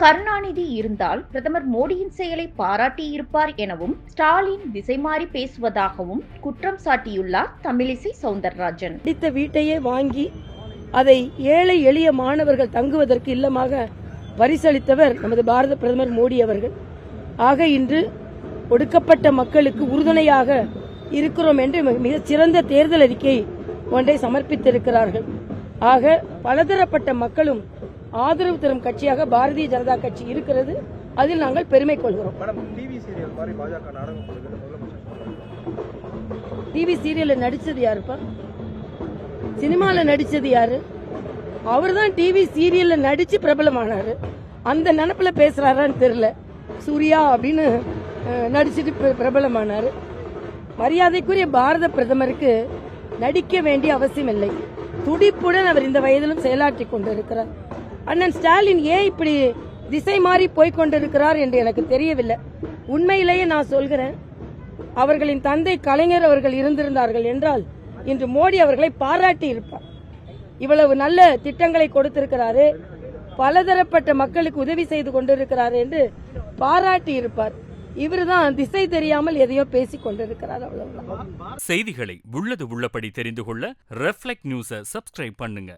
கருணாநிதி இருந்தால் பிரதமர் மோடியின் செயலை பாராட்டியிருப்பார் எனவும் ஸ்டாலின் திசை மாறி பேசுவதாகவும் குற்றம் சாட்டியுள்ளார் தமிழிசை சவுந்தரராஜன். அடித்த வீட்டையே வாங்கி அதை ஏழை எளிய மாணவர்கள் தங்குவதற்கு இல்லமாக பரிசளித்தவர் நமது பாரத பிரதமர் மோடி அவர்கள். ஆக இன்று ஒடுக்கப்பட்ட மக்களுக்கு உறுதுணையாக இருக்கிறோம் என்று மிகச் சிறந்த தேர்தல் அறிக்கை ஒன்றை சமர்ப்பித்திருக்கிறார்கள். ஆக பலதரப்பட்ட மக்களும் ஆதரவு தரும் கட்சியாக பாரதிய ஜனதா கட்சி இருக்கிறது. அதில் நாங்கள் பெருமை கொள்கிறோம். டிவி சீரியல்ல நடிச்சது யாருப்பா? சினிமால நடிச்சது யாரு? அவர்தான் டிவி சீரியல்ல நடிச்சு பிரபலமானாரு. அந்த நினைப்புல பேசுறாரான்னு தெரியல. சூர்யா அப்படின்னு நடிச்சுட்டு பிரபலமானாரு. மரியாதைக்குரிய பாரத பிரதமருக்கு நடிக்க வேண்டிய அவசியம் இல்லை. துடிப்புடன் அவர் இந்த வயதிலும் செயலாற்றி கொண்டிருக்கிறார். அண்ணன் ஸ்டாலின் ஏன் இப்படி திசை மாறி போய்கொண்டிருக்கிறார் என்று எனக்கு தெரியவில்லை. உண்மையிலேயே நான் சொல்கிறேன், அவர்களின் தந்தை கலைஞர் அவர்கள் இருந்திருந்தார்கள் என்றால் இன்று மோடி அவர்களை பாராட்டி இருப்பார். இவ்வளவு நல்ல திட்டங்களை கொடுத்திருக்கிறாரு, பலதரப்பட்ட மக்களுக்கு உதவி செய்து கொண்டிருக்கிறார் என்று பாராட்டி இருப்பார். இவருதான் திசை தெரியாமல் எதையோ பேசிக் கொண்டிருக்கிறார். அவ்வளவுதான். செய்திகளை உள்ளது உள்ளபடி தெரிந்து கொள்ள ரெஃப்ளெக்ட் நியூஸை சப்ஸ்கிரைப் பண்ணுங்க.